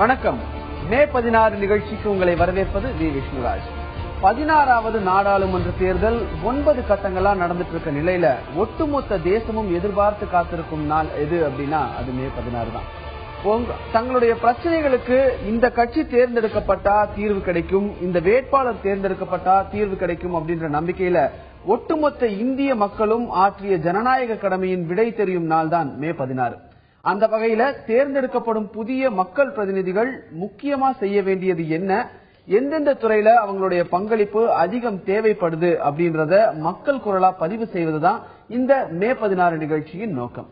வணக்கம். மே 16 நிகழ்ச்சிக்கு உங்களை வரவேற்பது வி விஷ்ணுராஜ். 16வது நாடாளுமன்ற தேர்தல் 9 கட்டங்களா நடந்துட்டு இருக்க நிலையில ஒட்டுமொத்த தேசமும் எதிர்பார்த்து காத்திருக்கும் நாள் எது அப்படின்னா அது மே 16 தான். தங்களுடைய பிரச்சனைகளுக்கு இந்த கட்சி தேர்ந்தெடுக்கப்பட்டா தீர்வு கிடைக்கும், இந்த வேட்பாளர் தேர்ந்தெடுக்கப்பட்டா தீர்வு கிடைக்கும் அப்படின்ற நம்பிக்கையில ஒட்டுமொத்த இந்திய மக்களும் ஆற்றிய ஜனநாயக கடமையின் விடை தெரியும் நாள் தான் மே 16. அந்த வகையில தேர்ந்தெடுக்கப்படும் புதிய மக்கள் பிரதிநிதிகள் முக்கியமா செய்ய வேண்டியது என்ன, எந்தெந்த துறையில அவங்களுடைய பங்களிப்பு அதிகம் தேவைப்படுது அப்படின்றத மக்கள் குரலா பதிவு செய்வதுதான் இந்த மே 16 நிகழ்ச்சியின் நோக்கம்.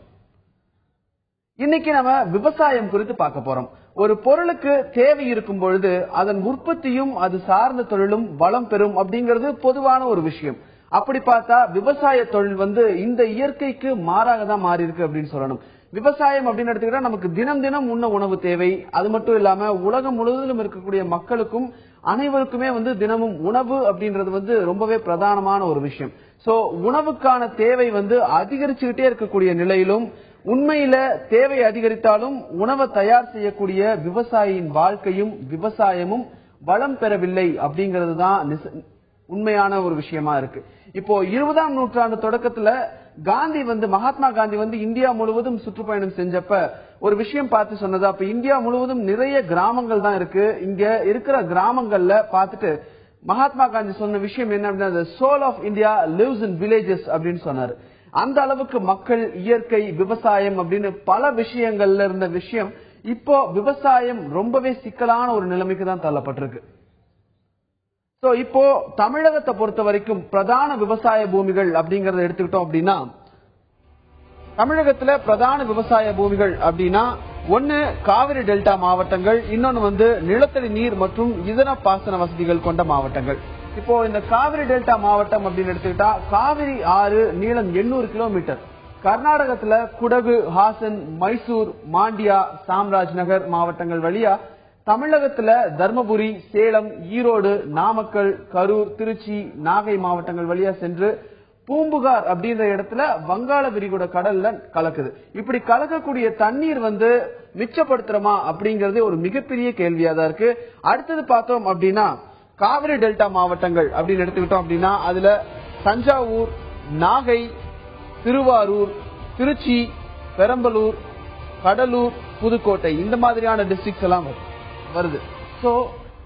இன்னைக்கு நம்ம விவசாயம் குறித்து பார்க்க போறோம். ஒரு பொருளுக்கு தேவை இருக்கும் பொழுது அதன் உற்பத்தியும் அது சார்ந்த தொழிலும் வளம் பெறும் அப்படிங்கிறது பொதுவான ஒரு விஷயம். அப்படி பார்த்தா விவசாய தொழில் இந்த இயற்கைக்கு மாறாக தான் மாறி இருக்கு அப்படின்னு சொல்லணும். விவசாயம் அப்படின்னு எடுத்துக்கிட்டா நமக்கு தினம் தினம் உண்ண உணவு தேவை. அது மட்டும் இல்லாம உலகம் முழுவதிலும் இருக்கக்கூடிய மக்களுக்கும் அனைவருக்குமே தினமும் உணவு அப்படின்றது ரொம்பவே பிரதானமான ஒரு விஷயம். சோ உணவுக்கான தேவை அதிகரிச்சுக்கிட்டே இருக்கக்கூடிய நிலையிலும் உண்மையில தேவை அதிகரித்தாலும் உணவை தயார் செய்யக்கூடிய விவசாயியின் வாழ்க்கையும் விவசாயமும் வளம் பெறவில்லை அப்படிங்கிறது தான் உண்மையான ஒரு விஷயமா இருக்கு. இப்போ 20ஆம் நூற்றாண்டு தொடக்கத்துல காந்தி மகாத்மா காந்தி இந்தியா முழுவதும் சுற்றுப்பயணம் செஞ்சப்ப ஒரு விஷயம் பார்த்து சொன்னது. அப்ப இந்தியா முழுவதும் நிறைய கிராமங்கள் தான் இருக்கு. இங்க இருக்கிற கிராமங்கள்ல பார்த்துட்டு மகாத்மா காந்தி சொன்ன விஷயம் என்ன அப்படின்னா, soul of India lives in villages அப்படின்னு சொன்னாரு. அந்த அளவுக்கு மக்கள், இயற்கை, விவசாயம் அப்படின்னு பல விஷயங்கள்ல இருந்த விஷயம் இப்போ விவசாயம் ரொம்பவே சிக்கலான ஒரு நிலைமைக்கு தான் தள்ளப்பட்டிருக்கு. சோ இப்போ தமிழகத்தை பொறுத்த வரைக்கும் பிரதான விவசாய பூமிகள் அப்படிங்கறத எடுத்துக்கிட்டோம் அப்படின்னா, தமிழகத்துல பிரதான விவசாய பூமிகள் அப்படின்னா ஒன்னு காவிரி டெல்டா மாவட்டங்கள், இன்னொன்னு நிலத்தடி நீர் மற்றும் இதர பாசன வசதிகள் கொண்ட மாவட்டங்கள். இப்போ இந்த காவிரி டெல்டா மாவட்டம் அப்படின்னு எடுத்துக்கிட்டா காவிரி ஆறு நீளம் 800 கிலோமீட்டர். கர்நாடகத்துல குடகு, ஹாசன், மைசூர், மாண்டியா, சாம்ராஜ் நகர் மாவட்டங்கள் வழியா தமிழகத்துல தர்மபுரி, சேலம், ஈரோடு, நாமக்கல், கரூர், திருச்சி, நாகை மாவட்டங்கள் வழியா சென்று பூம்புகார் அப்படின்ற இடத்துல வங்காள விரிகுடா கடல்ல கலக்குது. இப்படி கலக்கக்கூடிய தண்ணீர் மிச்சப்படுத்துறமா அப்படிங்கறது ஒரு மிகப்பெரிய கேள்வியா தான் இருக்கு. அடுத்தது பார்த்தோம் அப்படின்னா காவிரி டெல்டா மாவட்டங்கள் அப்படின்னு எடுத்துக்கிட்டோம் அப்படின்னா அதுல தஞ்சாவூர், நாகை, திருவாரூர், திருச்சி, பெரம்பலூர், கடலூர், புதுக்கோட்டை இந்த மாதிரியான டிஸ்ட்ரிக்ட்ஸ் எல்லாம் வருது. சோ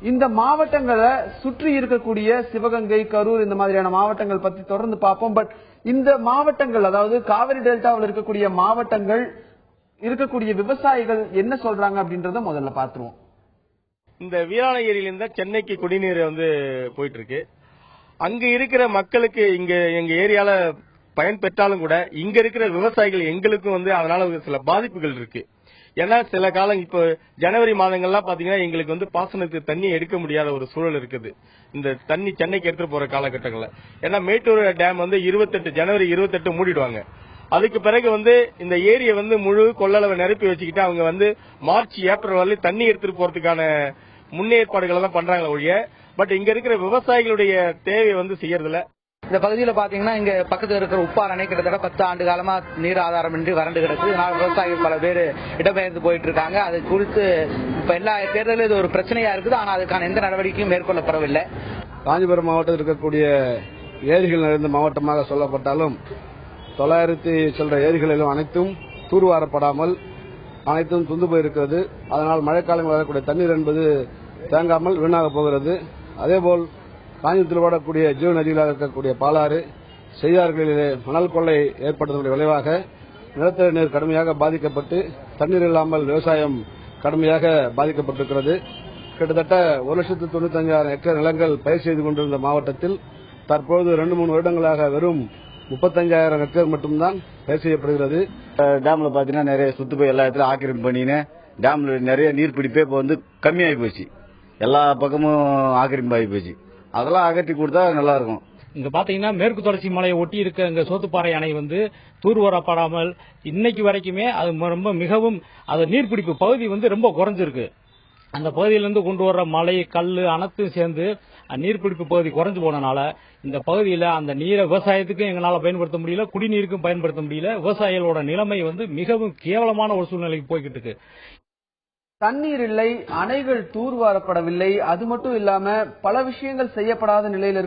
இந்த மாவட்டங்களை சுற்றி இருக்கக்கூடிய சிவகங்கை, கரூர் இந்த மாதிரியான மாவட்டங்கள் பத்தி தொடர்ந்து பார்ப்போம். பட் இந்த மாவட்டங்கள், அதாவது காவிரி டெல்டாவில் இருக்கக்கூடிய மாவட்டங்கள் இருக்கக்கூடிய விவசாயிகள் என்ன சொல்றாங்க அப்படின்றத முதல்ல பார்த்துருவோம். இந்த வீராண ஏரியிலிருந்து சென்னைக்கு குடிநீர் போயிட்டு இருக்கு. அங்க இருக்கிற மக்களுக்கு இங்க எங்க ஏரியால பயன் பெற்றாலும் கூட இங்க இருக்கிற விவசாயிகள் எங்களுக்கும் அதனால சில பாதிப்புகள் இருக்கு. ஏன்னா சில காலம் இப்ப ஜனவரி மாதங்கள்லாம் பாத்தீங்கன்னா எங்களுக்கு பாசனத்துக்கு தண்ணி எடுக்க முடியாத ஒரு சூழல் இருக்குது. இந்த தண்ணி சென்னைக்கு எடுத்துட்டு போற காலகட்டங்கள்ல ஏன்னா மேட்டூர் டேம் ஜனவரி 28 மூடிடுவாங்க. அதுக்கு பிறகு இந்த ஏரியை முழு கொள்ளளவை நிரப்பி வச்சுக்கிட்டு அவங்க மார்ச், ஏப்ரல் வரை தண்ணி எடுத்துட்டு போறதுக்கான முன்னேற்பாடுகள் தான் பண்றாங்களே ஒழிய பட் இங்க இருக்கிற விவசாயிகளுடைய தேவை செய்யறதில்ல. இந்த பகுதியில் பாத்தீங்கன்னா இங்க பக்கத்தில் இருக்கிற உப்பார் அணை கிட்டத்தட்ட 10 ஆண்டு காலமா நீர் ஆதாரமின்றி வறண்டு கிடக்கு. இதனால் விவசாயிகள் பல பேர் இடம்பெயர்ந்து போயிட்டு இருக்காங்க. அது குறித்து இப்ப எல்லா தேர்தலும் இது ஒரு பிரச்சனையா இருக்குது. ஆனா அதுக்கான எந்த நடவடிக்கையும் மேற்கொள்ளப்படவில்லை. காஞ்சிபுரம் மாவட்டத்தில் இருக்கக்கூடிய ஏரிகள் நிறைந்த மாவட்டமாக சொல்லப்பட்டாலும் 900 சில்லற ஏரிகளிலும் அனைத்தும் தூர்வாரப்படாமல் அனைத்தும் துந்து போயிருக்கிறது. அதனால் மழைக்காலங்களில் வரக்கூடிய தண்ணீர் என்பது தேங்காமல் வீணாக போகிறது. அதேபோல் காஞ்சிபுரத்தில் ஓடக்கூடிய ஜீவ நதிகளாக இருக்கக்கூடிய பாலாறு, செய்யாறுகளிலே மணல் கொள்ளை ஏற்பட்டதனுடைய விளைவாக நிலத்தடி நீர் கடுமையாக பாதிக்கப்பட்டு தண்ணீர் இல்லாமல் விவசாயம் கடுமையாக பாதிக்கப்பட்டிருக்கிறது. கிட்டத்தட்ட 1,95,000 ஹெக்டேர் நிலங்கள் பயிர் செய்து கொண்டிருந்த மாவட்டத்தில் தற்போது 2-3 வருடங்களாக வெறும் 35,000 ஹெக்டேர் மட்டும்தான் பயிர் செய்யப்படுகிறது. டேம்ல பாத்தீங்கன்னா நிறைய சுத்து போய் எல்லா இடத்துல ஆக்கிரமிப்பு பண்ணின்னு டேம்ல நிறைய நீர் பிடிப்பே இப்ப கம்மியாகி போச்சு. எல்லா பக்கமும் ஆக்கிரமிப்பு ஆகி போச்சு. அதெல்லாம் அகற்றி கொடுத்தா நல்லா இருக்கும். இங்க பாத்தீங்கன்னா மேற்கு தொடர்ச்சி மலையை ஒட்டி இருக்க இங்க சோத்துப்பாறை அணை தூர்வாரப்படாமல் இன்னைக்கு வரைக்குமே அது ரொம்ப மிகவும் அது நீர்பிடிப்பு பகுதி ரொம்ப குறைஞ்சிருக்கு. அந்த பகுதியிலிருந்து கொண்டு வர்ற மலை, கல் அனைத்தும் சேர்ந்து நீர்பிடிப்பு பகுதி குறைஞ்சு போனனால இந்த பகுதியில் அந்த நீரை விவசாயத்துக்கும் எங்களால பயன்படுத்த முடியல, குடிநீருக்கும் பயன்படுத்த முடியல. விவசாயிகளோட நிலைமை மிகவும் கேவலமான ஒரு சூழ்நிலைக்கு போய்கிட்டு இருக்கு. தண்ணீர் இல்லை, அணைகள் தூர்வாரப்படவில்லை, அது மட்டும் இல்லாம பல விஷயங்கள் செய்யப்படாத நிலையில்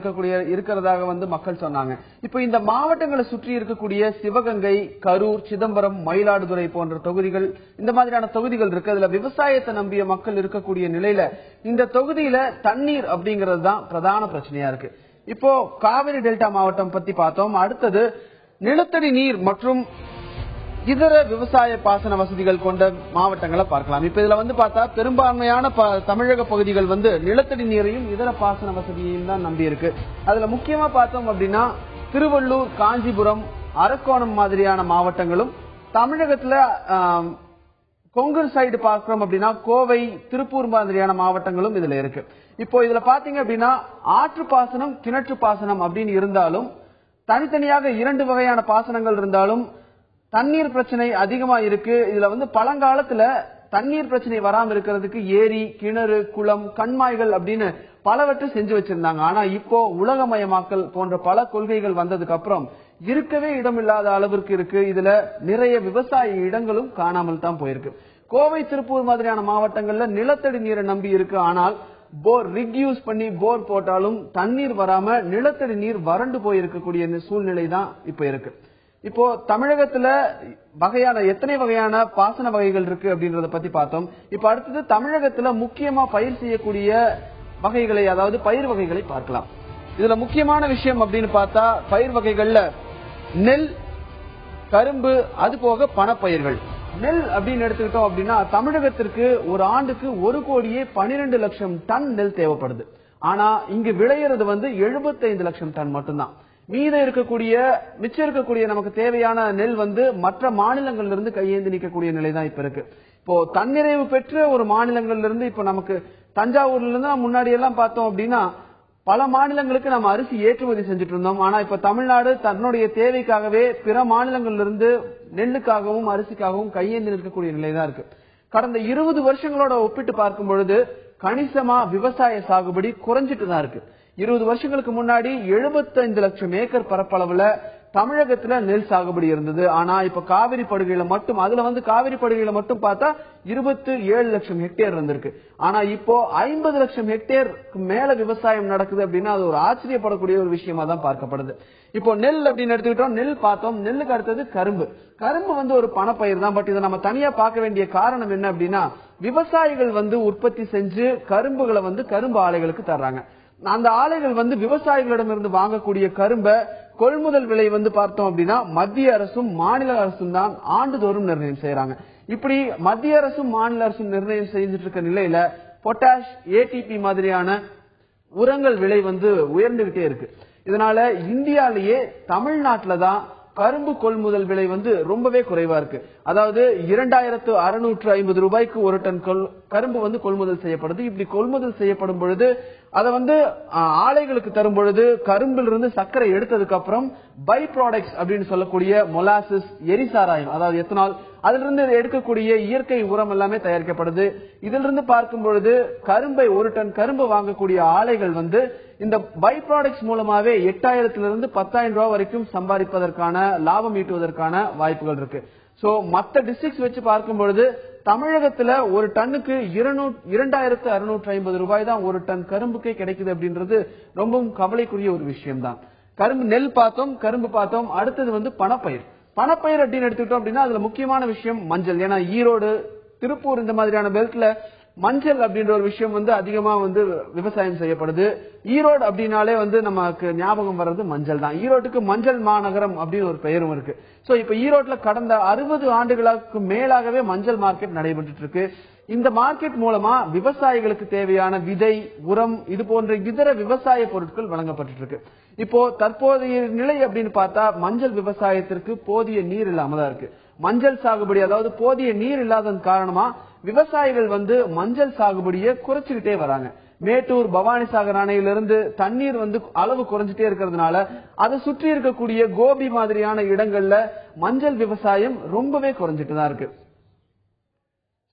இருக்கிறதாக மக்கள் சொன்னாங்க. இப்போ இந்த மாவட்டங்களை சுற்றி இருக்கக்கூடிய சிவகங்கை, கரூர், சிதம்பரம், மயிலாடுதுறை போன்ற தொகுதிகள், இந்த மாதிரியான தொகுதிகள் இருக்கு. அதுல விவசாயத்தை நம்பிய மக்கள் இருக்கக்கூடிய நிலையில இந்த தொகுதியில தண்ணீர் அப்படிங்கிறது தான் பிரதான பிரச்சனையா இருக்கு. இப்போ காவிரி டெல்டா மாவட்டம் பத்தி பார்த்தோம். அடுத்தது நிலத்தடி நீர் மற்றும் இதர விவசாய பாசன வசதிகள் கொண்ட மாவட்டங்களை பார்க்கலாம். இப்ப இதுல பார்த்தா பெரும்பான்மையான தமிழக பகுதிகள் நிலத்தடி நீரையும் இதர பாசன வசதியையும் தான் நம்பி இருக்கு. அதுல முக்கியமா பார்த்தோம் அப்படின்னா திருவள்ளூர், காஞ்சிபுரம், அரக்கோணம் மாதிரியான மாவட்டங்களும், தமிழகத்துல கொங்கு சைடு பார்க்கிறோம் அப்படின்னா கோவை, திருப்பூர் மாதிரியான மாவட்டங்களும் இதுல இருக்கு. இப்போ இதுல பாத்தீங்க அப்படின்னா ஆற்று பாசனம், கிணற்று பாசனம் அப்படின்னு இருந்தாலும், தனித்தனியாக 2 வகையான பாசனங்கள் இருந்தாலும் தண்ணீர் பிரச்சனை அதிகமா இருக்கு. இதுல பழங்காலத்துல தண்ணீர் பிரச்சனை வராம இருக்கிறதுக்கு ஏரி, கிணறு, குளம், கண்மாய்கள் அப்படின்னு பலவற்றை செஞ்சு வச்சிருந்தாங்க. ஆனா இப்போ உலகமயமாக்கல் போன்ற பல கொள்கைகள் வந்ததுக்கு அப்புறம் இருக்கவே இடமில்லாத அளவிற்கு இருக்கு. இதுல நிறைய விவசாய இடங்களும் காணாமல் தான் போயிருக்கு. கோவை, திருப்பூர் மாதிரியான மாவட்டங்கள்ல நிலத்தடி நீரை நம்பி இருக்கு. ஆனால் போர் ரிக் யூஸ் பண்ணி போர் போட்டாலும் தண்ணீர் வராம நிலத்தடி நீர் வறண்டு போயிருக்கக்கூடிய சூழ்நிலை தான் இப்ப இருக்கு. இப்போ தமிழகத்துல எத்தனை வகையான பாசன வகைகள் இருக்கு அப்படின்றத பத்தி பார்த்தோம். இப்ப அடுத்தது தமிழகத்துல முக்கியமா பயிர் செய்யக்கூடிய வகைகளை, அதாவது பயிர் வகைகளை பார்க்கலாம். இதுல முக்கியமான விஷயம் அப்படின்னு பார்த்தா பயிர் வகைகள்ல நெல், கரும்பு, அது போக பணப்பயிர்கள். நெல் அப்படின்னு எடுத்துக்கிட்டோம் அப்படின்னா தமிழகத்திற்கு ஒரு ஆண்டுக்கு 1,12 லட்சம் டன் நெல் தேவைப்படுது. ஆனா இங்கு விளையிறது 75 லட்சம் டன் மட்டும்தான். மிச்சம் இருக்கக்கூடிய நமக்கு தேவையான நெல் மற்ற மாநிலங்கள்ல இருந்து கையேந்தி நிற்கக்கூடிய நிலைதான் இப்ப இருக்கு. இப்போ தன்னிறைவு பெற்ற ஒரு மாநிலங்கள்ல இருந்து இப்ப நமக்கு தஞ்சாவூர்ல இருந்து முன்னாடி எல்லாம் பார்த்தோம் அப்படின்னா பல மாநிலங்களுக்கு நம்ம அரிசி ஏற்றுமதி செஞ்சுட்டு இருந்தோம். ஆனா இப்ப தமிழ்நாடு தன்னுடைய தேவைக்காகவே பிற மாநிலங்கள்ல இருந்து நெல்லுக்காகவும் அரிசிக்காகவும் கையேந்தி நிற்கக்கூடிய நிலைதான் இருக்கு. கடந்த 20 வருஷங்களோட ஒப்பிட்டு பார்க்கும் பொழுது கணிசமா விவசாய சாகுபடி குறைஞ்சிட்டு தான் இருக்கு. 20 வருஷங்களுக்கு முன்னாடி 75 லட்சம் ஏக்கர் பரப்பளவுல தமிழகத்துல நெல் சாகுபடி இருந்தது. ஆனா இப்ப காவிரி படுகையில மட்டும் காவிரி படுகையில மட்டும் பார்த்தா 27 லட்சம் ஹெக்டேர் இருந்திருக்கு. ஆனா இப்போ 50 லட்சம் ஹெக்டேருக்கு மேல விவசாயம் நடக்குது அப்படின்னா அது ஒரு ஆச்சரியப்படக்கூடிய ஒரு விஷயமா தான் பார்க்கப்படுது. இப்போ நெல் அப்படின்னு எடுத்துக்கிட்டோம், நெல் பார்த்தோம். நெல்லுக்கு அடுத்தது கரும்பு. கரும்பு ஒரு பணப்பயிர் தான். பட் இதை நம்ம தனியா பார்க்க வேண்டிய காரணம் என்ன அப்படின்னா விவசாயிகள் உற்பத்தி செஞ்சு கரும்புகளை கரும்பு ஆலைகளுக்கு தர்றாங்க. அந்த ஆலைகள் விவசாயிகளிடமிருந்து வாங்கக்கூடிய கரும்பை கொள்முதல் விலை பார்த்தோம் அப்படின்னா மத்திய அரசும் மாநில அரசும் தான் ஆண்டுதோறும் நிர்ணயம் செய்யறாங்க. இப்படி மத்திய அரசும் மாநில அரசும் நிர்ணயம் செஞ்சுட்டு இருக்க நிலையில பொட்டாஷ், ஏடிபி மாதிரியான உரங்கள் விலை உயர்ந்துகிட்டே இருக்கு. இதனால இந்தியாலேயே தமிழ்நாட்டில தான் கரும்பு கொள்முதல் விலை ரொம்பவே குறைவா இருக்கு. அதாவது 2650 ரூபாய்க்கு ஒரு டன் கரும்பு கொள்முதல் செய்யப்படுது. இப்படி கொள்முதல் செய்யப்படும் பொழுது அதை ஆலைகளுக்கு தரும் பொழுது கரும்பில் இருந்து சர்க்கரை எடுத்ததுக்கு அப்புறம் பை ப்ராடக்ட்ஸ் அப்படின்னு சொல்லக்கூடிய மொலாசிஸ், எரிசாராயம், அதாவது எத்தனால், அதிலிருந்து எடுக்கக்கூடிய இயற்கை உரம் எல்லாமே தயாரிக்கப்படுது. இதிலிருந்து பார்க்கும் பொழுது கரும்பை ஒரு டன் கரும்பு வாங்கக்கூடிய ஆலைகள் இந்த பை ப்ராடக்ட்ஸ் மூலமாவே 8000 to 10,000 ரூபாய் வரைக்கும் சம்பாதிப்பதற்கான, லாபம் ஈட்டுவதற்கான வாய்ப்புகள் இருக்கு. சோ மத்த டிஸ்ட்ரிக்ட்ஸ் வச்சு பார்க்கும் பொழுது தமிழகத்துல ஒரு டன்னுக்கு 2650 ரூபாய் தான் ஒரு டன் கரும்புக்கே கிடைக்குது அப்படின்றது ரொம்பவும் கவலைக்குரிய ஒரு விஷயம் தான். கரும்பு, நெல் பார்த்தோம், கரும்பு பார்த்தோம். அடுத்தது பணப்பயிர். பணப்பயிர் அப்படின்னு எடுத்துக்கிட்டோம் அப்படின்னா அதுல முக்கியமான விஷயம் மஞ்சள். ஏன்னா ஈரோடு, திருப்பூர் இந்த மாதிரியான பெல்ட்ல மஞ்சள் அப்படின்ற ஒரு விஷயம் அதிகமா விவசாயம் செய்யப்படுது. ஈரோடு அப்படின்னாலே நமக்கு ஞாபகம் வர்றது மஞ்சள் தான். ஈரோட்டுக்கு மஞ்சள் மாநகரம் அப்படின்னு ஒரு பெயரும் இருக்கு. சோ இப்ப ஈரோட்ல கடந்த 60 ஆண்டுகளுக்கு மேலாகவே மஞ்சள் மார்க்கெட் நடைபெற்று இருக்கு. இந்த மார்க்கெட் மூலமா விவசாயிகளுக்கு தேவையான விதை, உரம், இது போன்ற இதர விவசாய பொருட்கள் வழங்கப்பட்டு இருக்கு. இப்போ தற்போதைய நிலை அப்படின்னு பார்த்தா மஞ்சள் விவசாயத்திற்கு போதிய நீர் இல்லாம தான் இருக்கு. மஞ்சள் சாகுபடி, அதாவது போதிய நீர் இல்லாததன் காரணமா விவசாயிகள் மஞ்சள் சாகுபடியை குறைச்சுக்கிட்டே வராங்க. மேட்டூர், பவானிசாகர் அணையிலிருந்து தண்ணீர் அளவு குறைஞ்சிட்டே இருக்கிறதுனால அதை சுற்றி இருக்கக்கூடிய கோபி மாதிரியான இடங்கள்ல மஞ்சள் விவசாயம் ரொம்பவே குறைஞ்சிட்டு தான் இருக்கு.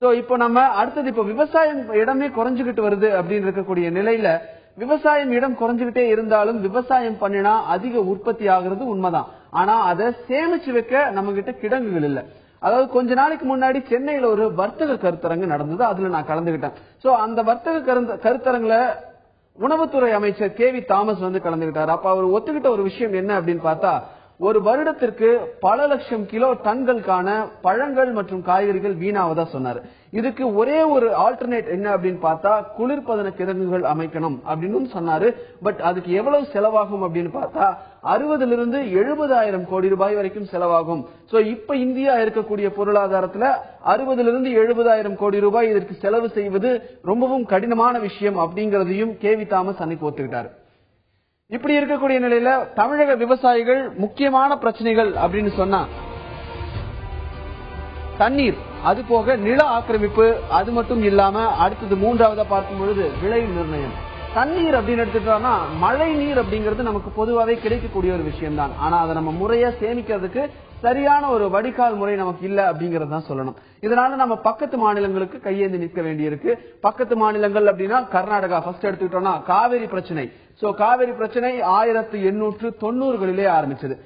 சோ இப்போ நம்ம அடுத்தது இப்போ விவசாயம் இடமே குறைஞ்சுகிட்டு வருது அப்படின்னு இருக்கக்கூடிய நிலையில விவசாயம் இடம் குறைஞ்சுகிட்டே இருந்தாலும் விவசாயம் பண்ணினா அதிக உற்பத்தி ஆகுறது உண்மைதான். ஆனா அதை சேமிச்சு வைக்க நம்ம கிட்ட கிடங்குகள் இல்ல. அதாவது கொஞ்ச நாளைக்கு முன்னாடி சென்னையில ஒரு வர்த்தக கருத்தரங்கு நடந்தது, அதுல நான் கலந்துகிட்டேன். சோ அந்த வர்த்தக கருத்தரங்குல உணவுத்துறை அமைச்சர் KV தாமஸ் வந்து கலந்துகிட்டார். அப்ப அவர் ஒத்துக்கிட்ட ஒரு விஷயம் என்ன அப்படின்னு பார்த்தா, ஒரு வருடத்திற்கு பல லட்சம் கிலோ டன்களுக்கான பழங்கள் மற்றும் காய்கறிகள் வீணாவதா சொன்னாரு. இதுக்கு ஒரே ஒரு ஆல்டர்னேட் என்ன அப்படின்னு பார்த்தா குளிர்பதன கிடங்குகள் அமைக்கணும் அப்படின்னு சொன்னாரு. பட் அதுக்கு எவ்வளவு செலவாகும் அப்படின்னு பார்த்தா 60 to 70,000 கோடி ரூபாய் வரைக்கும் செலவாகும். சோ இப்ப இந்தியா இருக்கக்கூடிய பொருளாதாரத்துல 60 to 70,000 கோடி ரூபாய் இதற்கு செலவு செய்வது ரொம்பவும் கடினமான விஷயம் அப்படிங்கறதையும் KV தாமஸ் அன்னைக்கு ஒத்துக்கிட்டாரு. இப்படி இருக்கக்கூடிய நிலையில தமிழக விவசாயிகள் முக்கியமான பிரச்சனைகள் அப்படின்னு சொன்னா தண்ணீர், அது போக நில ஆக்கிரமிப்பு, அது மட்டும் இல்லாம அடுத்தது மூன்றாவதா பார்க்கும் பொழுது விலை நிர்ணயம். தண்ணீர் அப்படின்னு எடுத்துட்டோம்னா மழை நீர் அப்படிங்கிறது நமக்கு பொதுவாகவே கிடைக்கக்கூடிய ஒரு விஷயம் தான். ஆனா அதை நம்ம முறையா சேமிக்கிறதுக்கு சரியான ஒரு வடிகால் முறை நமக்கு இல்ல அப்படிங்கறத சொல்லணும். இதனால நம்ம பக்கத்து மாநிலங்களுக்கு கையேந்தி நிற்க வேண்டியிருக்கு. பக்கத்து மாநிலங்கள் அப்படின்னா கர்நாடகா ஃபர்ஸ்ட் எடுத்துக்கிட்டோம்னா காவிரி பிரச்சனை. சோ காவிரி பிரச்சனை 1890களிலே ஆரம்பிச்சது.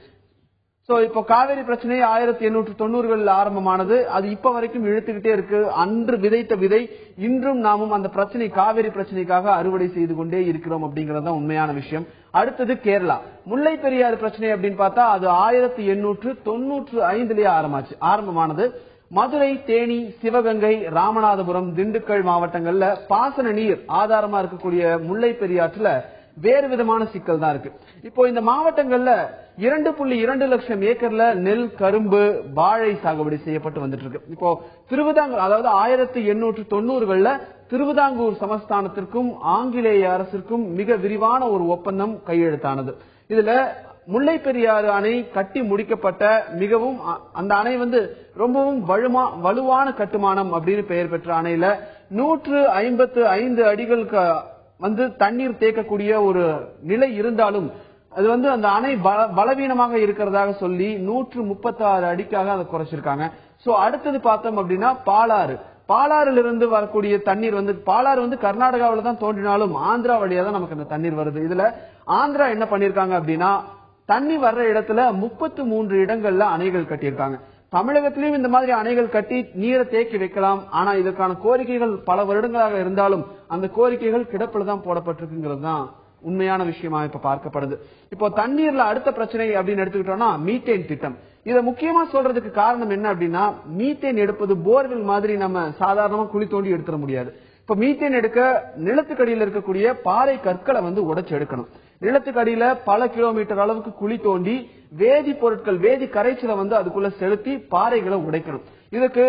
சோ இப்போ காவிரி பிரச்சனை 1890களில் ஆரம்பமானது. அது இப்ப வரைக்கும் இழுத்துக்கிட்டே இருக்கு. அன்று விதைத்த விதை இன்றும் நாமும் அந்த பிரச்சனை காவிரி பிரச்சனைக்காக அறுவடை செய்து கொண்டே இருக்கிறோம் அப்படிங்கறது உண்மையான விஷயம். அடுத்தது கேரளா முல்லை பெரியாறு பிரச்சனை அப்படின்னு பார்த்தா அது 1895லேயே ஆரம்பமானது. மதுரை, தேனி, சிவகங்கை, ராமநாதபுரம், திண்டுக்கல் மாவட்டங்கள்ல பாசன நீர் ஆதாரமா இருக்கக்கூடிய முல்லை பெரியாற்றுல வேறு விதமான சிக்கல் தான் இருக்கு. இப்போ இந்த மாவட்டங்கள்ல 2.2 லட்சம் ஏக்கர்ல நெல், கரும்பு, வாழை சாகுபடி செய்யப்பட்டு வந்துட்டு இருக்கு. இப்போ திருவிதாங்கூர், அதாவது 1890களில் திருவிதாங்கூர் சமஸ்தானத்திற்கும் ஆங்கிலேய அரசிற்கும் மிக விரிவான ஒரு ஒப்பந்தம் கையெழுத்தானது. இதுல முல்லை பெரியாறு அணை கட்டி முடிக்கப்பட்ட மிகவும் அந்த அணை வந்து ரொம்பவும் வலுவான கட்டுமானம் அப்படின்னு பெயர் பெற்ற அணையில 155 அடிகளுக்கு வந்து தண்ணீர் தேக்கக்கூடிய ஒரு நிலை இருந்தாலும் அது வந்து அந்த அணை பலவீனமாக இருக்கிறதாக சொல்லி 136 அடிக்காக அதை குறைச்சிருக்காங்க. சோ அடுத்தது பார்த்தோம் அப்படின்னா பாலாறுல இருந்து வரக்கூடிய தண்ணீர் வந்து பாலாறு வந்து கர்நாடகாவில தான் தோன்றினாலும் ஆந்திரா வழியா தான் நமக்கு அந்த தண்ணீர் வருது. இதுல ஆந்திரா என்ன பண்ணிருக்காங்க அப்படின்னா தண்ணி வர்ற இடத்துல 33 இடங்கள்ல அணைகள் கட்டியிருக்காங்க. தமிழகத்திலும் இந்த மாதிரி அணைகள் கட்டி நீரை தேக்கி வைக்கலாம். ஆனா இதற்கான கோரிக்கைகள் பல வருடங்களாக இருந்தாலும் அந்த கோரிக்கைகள் கிடப்பில் தான் போடப்பட்டிருக்குங்கிறது தான் உண்மையான விஷயமா இப்ப பார்க்கப்படுது. இப்போ தண்ணீர்ல அடுத்த பிரச்சனை அப்படின்னு எடுத்துக்கிட்டோம்னா மீத்தேன் திட்டம். இதை முக்கியமா சொல்றதுக்கு காரணம் என்ன அப்படின்னா மீத்தேன் எடுப்பது போர்வெல் மாதிரி நம்ம சாதாரணமா குழி தோண்டி எடுத்துட முடியாது. இப்ப மீத்தேன் எடுக்க நிலத்துக்கடியில் இருக்கக்கூடிய பாறை கற்களை வந்து உடைச்சு எடுக்கணும். நிலத்துக்கு அடியில பல கிலோமீட்டர் அளவுக்கு குழி தோண்டி வேதி பொருட்கள், வேதி கரைச்சலை வந்து அதுக்குள்ள செலுத்தி பாறைகளை உடைக்கணும். இதுக்கு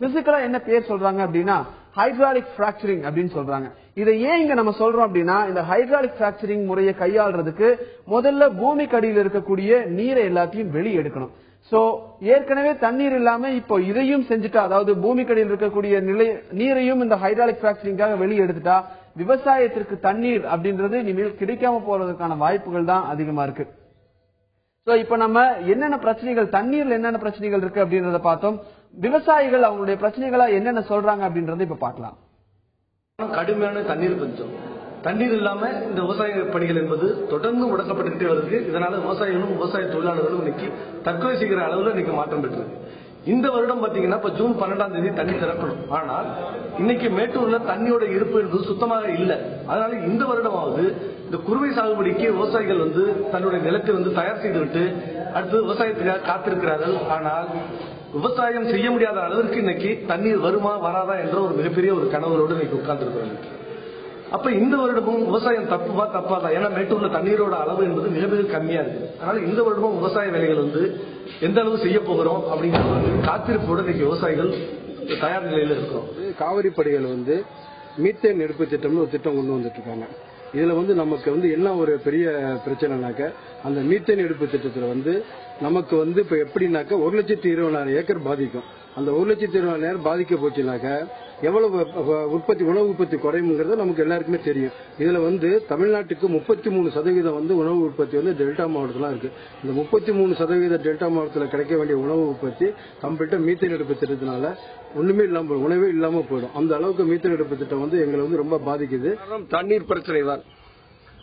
பிசிக்கலா என்ன பேர் சொல்றாங்க அப்படின்னா ஹைட்ராலிக் பிராக்சரிங் அப்படின்னு சொல்றாங்க. இதை ஏன் இங்க நம்ம சொல்றோம் அப்படின்னா இந்த ஹைட்ராலிக் பிராக்சரிங் முறையை கையாளுறதுக்கு முதல்ல பூமிக்கு அடியில் இருக்கக்கூடிய நீரை எல்லாத்தையும் வெளியே எடுக்கணும். சோ ஏற்கனவே தண்ணீர் இல்லாம இப்போ இதையும் செஞ்சுட்டா, அதாவது பூமிக்கடியில் இருக்கக்கூடிய நீரையும் இந்த ஹைட்ராலிக் பிராக்சரிங்காக வெளியே எடுத்துட்டா விவசாயத்திற்கு தண்ணீர் அப்படின்றது இனிமேல் கிடைக்காம போறதுக்கான வாய்ப்புகள் தான் அதிகமா இருக்கு. சோ இப்ப நம்ம என்னென்ன பிரச்சனைகள், தண்ணீர்ல என்னென்ன பிரச்சனைகள் இருக்கு அப்படின்றத பார்த்தோம். விவசாயிகள் அவங்களுடைய பிரச்சனைகளா என்னென்ன சொல்றாங்க அப்படின்றத இப்ப பார்க்கலாம். கடுமையான தண்ணீர் பஞ்சம், தண்ணீர் இல்லாம இந்த விவசாய பணிகள் என்பது தொடர்ந்து முடக்கப்பட்டுக்கிட்டே வருது. இதனால விவசாயிகளும் விவசாய தொழிலாளர்களும் இன்னைக்கு தற்கொலை செய்கிற அளவுல இன்னைக்கு மாற்றம் பெற்றிருக்கு. இந்த வருடம் பாத்தீங்கன்னா இப்ப ஜூன் 12ஆம் தேதி தண்ணி திறக்கணும். ஆனால் இன்னைக்கு மேட்டூர்ல தண்ணியோட இருப்பு என்பது சுத்தமாக இல்லை. அதனால இந்த வருடமாவது இந்த குறுவை சாகுபடிக்கு விவசாயிகள் வந்து தன்னுடைய நிலத்தை வந்து தயார் செய்துவிட்டு அடுத்து விவசாயத்துக்காக காத்திருக்கிறார்கள். ஆனால் விவசாயம் செய்ய முடியாத அளவிற்கு இன்னைக்கு தண்ணீர் வருமா வராதா என்ற ஒரு மிகப்பெரிய ஒரு கனவுகளோடு இன்னைக்கு உட்கார்ந்துருக்கிறாங்க. அப்ப இந்த வருடமும் விவசாயம் தப்பாதா? ஏன்னா மேட்டூர்ல தண்ணீரோட அளவு என்பது மிக மிக கம்மியா இருக்கு. அதனால இந்த வருடமும் விவசாய வேலைகள் வந்து எந்த அளவு செய்ய போகிறோம் அப்படிங்கிற காத்திருப்போடு இன்னைக்கு விவசாயிகள் தயார் நிலையில இருக்கிறோம். காவிரி படைகள் வந்து மீத்தேன் எடுப்பு திட்டம்னு ஒரு திட்டம் கொண்டு வந்துட்டு இருக்காங்க. இதுல வந்து நமக்கு வந்து என்ன ஒரு பெரிய பிரச்சனைனாக்க அந்த மீத்தேன் எடுப்பு திட்டத்துல வந்து நமக்கு வந்து இப்ப எப்படின்னாக்க 1,20,000 ஏக்கர் பாதிக்கும். அந்த 1,20,000 பாதிக்க போச்சுனாக்க எவ்வளவு உற்பத்தி, உணவு உற்பத்தி குறையுங்கிறது நமக்கு எல்லாருக்குமே தெரியும். இதுல வந்து தமிழ்நாட்டுக்கு 33% வந்து உணவு உற்பத்தி வந்து டெல்டா மாவட்டத்துல இருக்கு. இந்த 33% டெல்டா மாவட்டத்தில் கிடைக்க வேண்டிய உணவு உற்பத்தி கம்ப்ளீட்டா மீத்தேன் எடுப்பு திட்டத்தினால ஒண்ணுமே இல்லாம, உணவே இல்லாம போயிடும். அந்த அளவுக்கு மீத்தேன் எடுப்பு திட்டம் வந்து எங்களை வந்து ரொம்ப பாதிக்குது. தண்ணீர் பிரச்சனை தான்.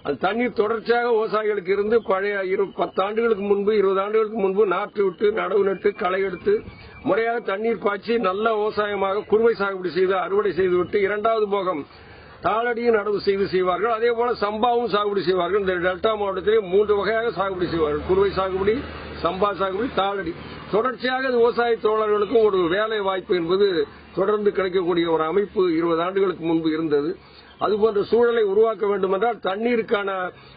அது தண்ணீர் தொடர்ச்சியாக விவசாயிகளுக்கு இருந்து பழைய 10 ஆண்டுகளுக்கு முன்பு 20 ஆண்டுகளுக்கு முன்பு நாற்று விட்டு நடவு நட்டு களை எடுத்து முறையாக தண்ணீர் பாய்ச்சி நல்ல விவசாயமாக குறுவை சாகுபடி செய்து அறுவடை செய்துவிட்டு இரண்டாவது போகம் தாளடியும் நடவு செய்வார்கள். அதே போல சம்பாவும் சாகுபடி செய்வார்கள். இந்த டெல்டா மாவட்டத்திலே 3 வகையாக சாகுபடி செய்வார்கள். குறுவை சாகுபடி, சம்பா சாகுபடி, தாளடி. தொடர்ச்சியாக விவசாய தோழர்களுக்கும் ஒரு வேலை வாய்ப்பு என்பது தொடர்ந்து கிடைக்கக்கூடிய ஒரு அமைப்பு 20 ஆண்டுகளுக்கு முன்பு இருந்தது. அதுபோன்ற சூழலை உருவாக்க வேண்டும் என்றால் தண்ணீருக்கான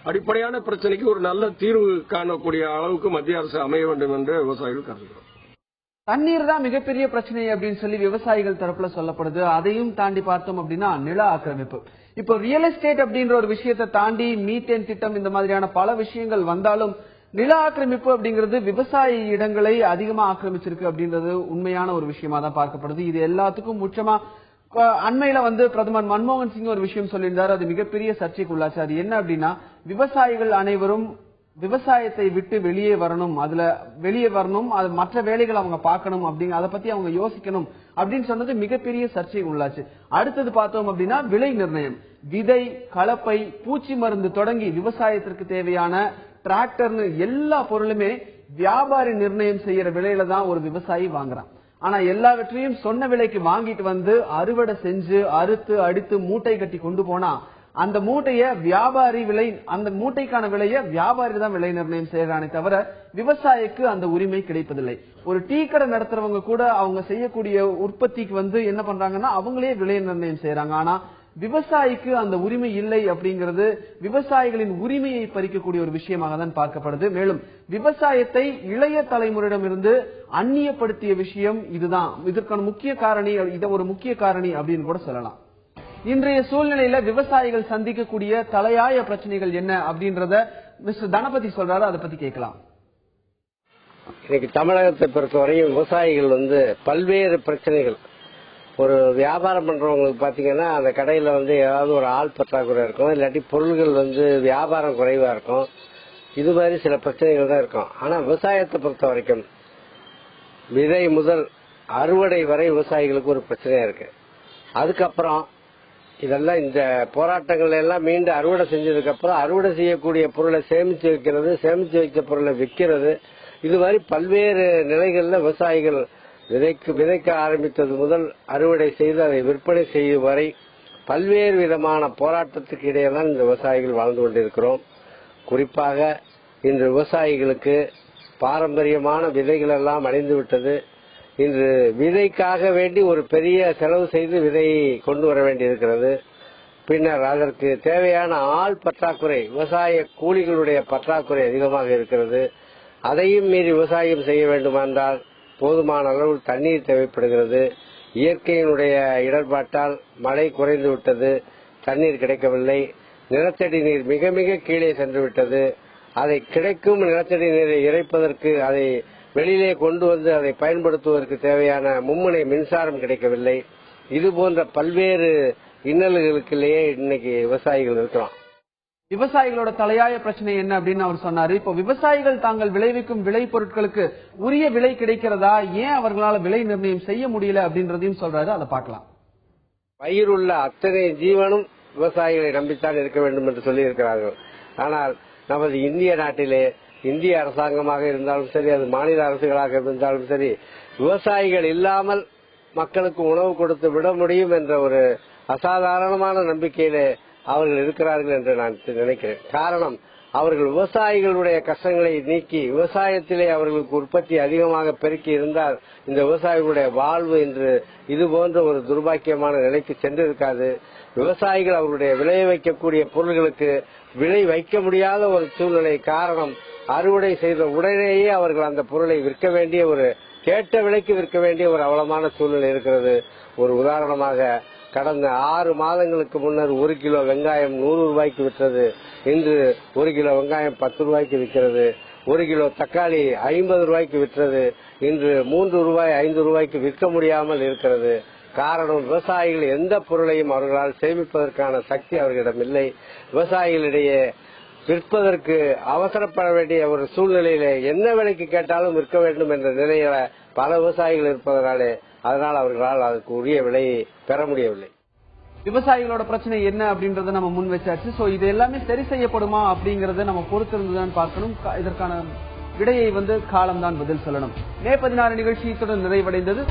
அடிப்படையான பிரச்சனைக்கு ஒரு நல்ல தீர்வு காணக்கூடிய அளவுக்கு மத்திய அரசு அமைய வேண்டும் என்று விவசாயிகள் கருதுகிறோம். தண்ணீர் தான் மிகப்பெரிய பிரச்சனை அப்படின்னு சொல்லி விவசாயிகள் தரப்புல சொல்லப்படுது. அதையும் தாண்டி பார்த்தோம் அப்படின்னா நில ஆக்கிரமிப்பு. இப்போ ரியல் எஸ்டேட் அப்படின்ற ஒரு விஷயத்தை தாண்டி மீத்தேன் திட்டம் இந்த மாதிரியான பல விஷயங்கள் வந்தாலும் நில ஆக்கிரமிப்பு அப்படிங்கிறது விவசாய இடங்களை அதிகமா ஆக்கிரமிச்சிருக்கு அப்படின்றது உண்மையான ஒரு விஷயமா தான் பார்க்கப்படுது. இது எல்லாத்துக்கும் முக்கியமா அண்மையில பிரதமர் மன்மோகன் சிங் ஒரு விஷயம் சொல்லியிருந்தார். அது மிகப்பெரிய சர்ச்சைக்கு உள்ளாச்சு. அது என்ன அப்படின்னா விவசாயிகள் அனைவரும் விவசாயத்தை விட்டு வெளியே வரணும், அது மற்ற வேலைகள் அவங்க பார்க்கணும் அப்படிங்க, அதை பத்தி அவங்க யோசிக்கணும் அப்படின்னு சொன்னது மிகப்பெரிய சர்ச்சை உள்ளாச்சு. அடுத்தது பார்த்தோம் அப்படின்னா விலை நிர்ணயம், விதை, கலப்பை, பூச்சி மருந்து தொடங்கி விவசாயத்திற்கு தேவையான டிராக்டர்னு எல்லா பொருளுமே வியாபாரி நிர்ணயம் செய்யற விலையில தான் ஒரு விவசாயி வாங்குறான். ஆனா எல்லாவற்றையும் சொன்ன விலைக்கு வாங்கிட்டு அறுவடை செஞ்சு அறுத்து அடித்து மூட்டை கட்டி கொண்டு போனா அந்த மூட்டைய அந்த மூட்டைக்கான விலையை வியாபாரி தான் விலை நிர்ணயம் செய்யறானே தவிர விவசாயிக்கு அந்த உரிமை கிடைப்பதில்லை. ஒரு டீ கடை நடத்துறவங்க கூட அவங்க செய்யக்கூடிய உற்பத்திக்கு என்ன பண்றாங்கன்னா அவங்களே விலை நிர்ணயம் செய்யறாங்க. ஆனா விவசாயிக்கு அந்த உரிமை இல்லை அப்படிங்கிறது விவசாயிகளின் உரிமையை பறிக்கக்கூடிய ஒரு விஷயமாக தான் பார்க்கப்படுது. மேலும் விவசாயத்தை இளைய தலைமுறையிடமிருந்து அந்நியப்படுத்திய விஷயம் இதுதான். இதற்கான முக்கிய காரணி, ஒரு முக்கிய காரணி அப்படின்னு கூட சொல்லலாம். இன்றைய சூழ்நிலையில விவசாயிகள் சந்திக்கக்கூடிய தலையாய பிரச்சனைகள் என்ன அப்படின்றத மிஸ்டர் தனபதி சொல்றாரு. அதை பத்தி கேட்கலாம். இன்னைக்கு தமிழகத்தை பொறுத்தவரையும் விவசாயிகள் பல்வேறு பிரச்சனைகள். ஒரு வியாபாரம் பண்றவங்களுக்கு பாத்தீங்கன்னா அந்த கடையில ஏதாவது ஒரு ஆள் பற்றாக்குறை இருக்கும், இல்லாட்டி பொருள்கள் வியாபாரம் குறைவா இருக்கும். இது மாதிரி சில பிரச்சனைகள் தான் இருக்கும். ஆனா விவசாயத்தை பொறுத்த வரைக்கும் விதை முதல் அறுவடை வரை விவசாயிகளுக்கு ஒரு பிரச்சனையா இருக்கு. அதுக்கப்புறம் இதெல்லாம் இந்த போராட்டங்கள் எல்லாம் மீண்டும் அறுவடை செஞ்சதுக்கு அப்புறம் அறுவடை செய்யக்கூடிய பொருளை சேமிச்சு வைக்கிறது, சேமிச்சு வைத்த பொருளை விற்கிறது, இது மாதிரி பல்வேறு நிலைகள்ல விவசாயிகள் விதைக்க ஆரம்பித்தது முதல் அறுவடை செய்து அதை விற்பனை செய்யும் வரை பல்வேறு விதமான போராட்டத்துக்கு இடையே தான் இந்த விவசாயிகள் வாழ்ந்து கொண்டிருக்கிறோம். குறிப்பாக இன்று விவசாயிகளுக்கு பாரம்பரியமான விதைகள் எல்லாம் அடைந்து விட்டது. இன்று விதைக்காக வேண்டி ஒரு பெரிய செலவு செய்து விதையை கொண்டு வர வேண்டியிருக்கிறது. பின்னர் அதற்கு தேவையான ஆள் பற்றாக்குறை, விவசாய கூலிகளுடைய பற்றாக்குறை அதிகமாக இருக்கிறது. அதையும் மீறி விவசாயம் செய்ய வேண்டுமென்றால் போதுமான அளவு தண்ணீர் தேவைப்படுகிறது. இயற்கையினுடைய இடர்பாட்டால் மழை குறைந்து விட்டது, தண்ணீர் கிடைக்கவில்லை. நிலத்தடி நீர் மிக மிக கீழே சென்று விட்டது. அதை கிடைக்கும் நிலத்தடி நீரை இறைப்பதற்கு அதை வெளியிலே கொண்டு அதை பயன்படுத்துவதற்கு தேவையான மும்முனை மின்சாரம் கிடைக்கவில்லை. இது போன்ற பல்வேறு இன்னல்களுக்குள்ளேயே இன்னைக்கு விவசாயிகள் இருக்கிறோம். விவசாயிகளோட தலையாய பிரச்சனை என்ன அப்படின்னு அவர் சொன்னாரு. இப்போ விவசாயிகள் தாங்கள் விளைவிக்கும் விளை பொருட்களுக்கு உரிய விலை கிடைக்கிறதா, ஏன் அவர்களால் விலை நிர்ணயம் செய்ய முடியல அப்படின்றதையும் சொல்றாரு. அதை பார்க்கலாம். பயிருள்ள அத்தனை ஜீவனும் விவசாயிகளை நம்பித்தான் இருக்க வேண்டும் என்று சொல்லி இருக்கிறார்கள். ஆனால் நமது இந்திய நாட்டிலே இந்திய அரசாங்கமாக இருந்தாலும் சரி, அது மாநில அரசுகளாக இருந்தாலும் சரி, விவசாயிகள் இல்லாமல் மக்களுக்கு உணவு கொடுத்து விட முடியும் என்ற ஒரு அசாதாரணமான நம்பிக்கையிலே அவர்கள் இருக்கிறார்கள் என்று நான் நினைக்கிறேன். காரணம், அவர்கள் விவசாயிகளுடைய கஷ்டங்களை நீக்கி விவசாயத்திலே அவர்களுக்கு உற்பத்தி அதிகமாக பெருக்கி இருந்தால் இந்த விவசாயிகளுடைய வாழ்வு இன்று இதுபோன்ற ஒரு துர்பாக்கியமான நிலைக்கு சென்றிருக்காது. விவசாயிகள் அவர்களுடைய விளைய வைக்கக்கூடிய பொருள்களுக்கு விலை வைக்க முடியாத ஒரு சூழ்நிலை. காரணம், அறுவடை செய்த உடனேயே அவர்கள் அந்த பொருளை விற்க வேண்டிய ஒரு கேட்ட விலைக்கு விற்க வேண்டிய ஒரு அவலமான சூழ்நிலை இருக்கிறது. ஒரு உதாரணமாக, கடந்த 6 மாதங்களுக்கு முன்னர் 1 கிலோ வெங்காயம் 100 ரூபாய்க்கு விற்றது. இன்று 1 கிலோ வெங்காயம் 10 ரூபாய்க்கு விற்கிறது. 1 கிலோ தக்காளி 50 ரூபாய்க்கு விற்றது. இன்று 3 ரூபாய் 5 ரூபாய்க்கு விற்க முடியாமல் இருக்கிறது. காரணம், விவசாயிகள் எந்த பொருளையும் அவர்களால் சேமிப்பதற்கான சக்தி அவர்களிடம் இல்லை. விவசாயிகளிடையே விற்பதற்கு அவசரப்பட வேண்டிய ஒரு சூழ்நிலையில என்ன விலைக்கு கேட்டாலும் விற்க வேண்டும் என்ற நிலையில பல விவசாயிகள் இருப்பதனாலே அதனால் அவர்களால் அதுக்கு உரிய விலையை பெற முடியவில்லை. விவசாயிகளோட பிரச்சனை என்ன அப்படின்றத நம்ம முன் வச்சாச்சு. சோ இது எல்லாமே சரி செய்யப்படுமா அப்படிங்கறத நம்ம பொறுத்திருந்துதான் பார்க்கணும். இதற்கான விடையை காலம் தான் பதில் சொல்லணும். மே 16 நிகழ்ச்சி இத்துடன் நிறைவடைந்தது.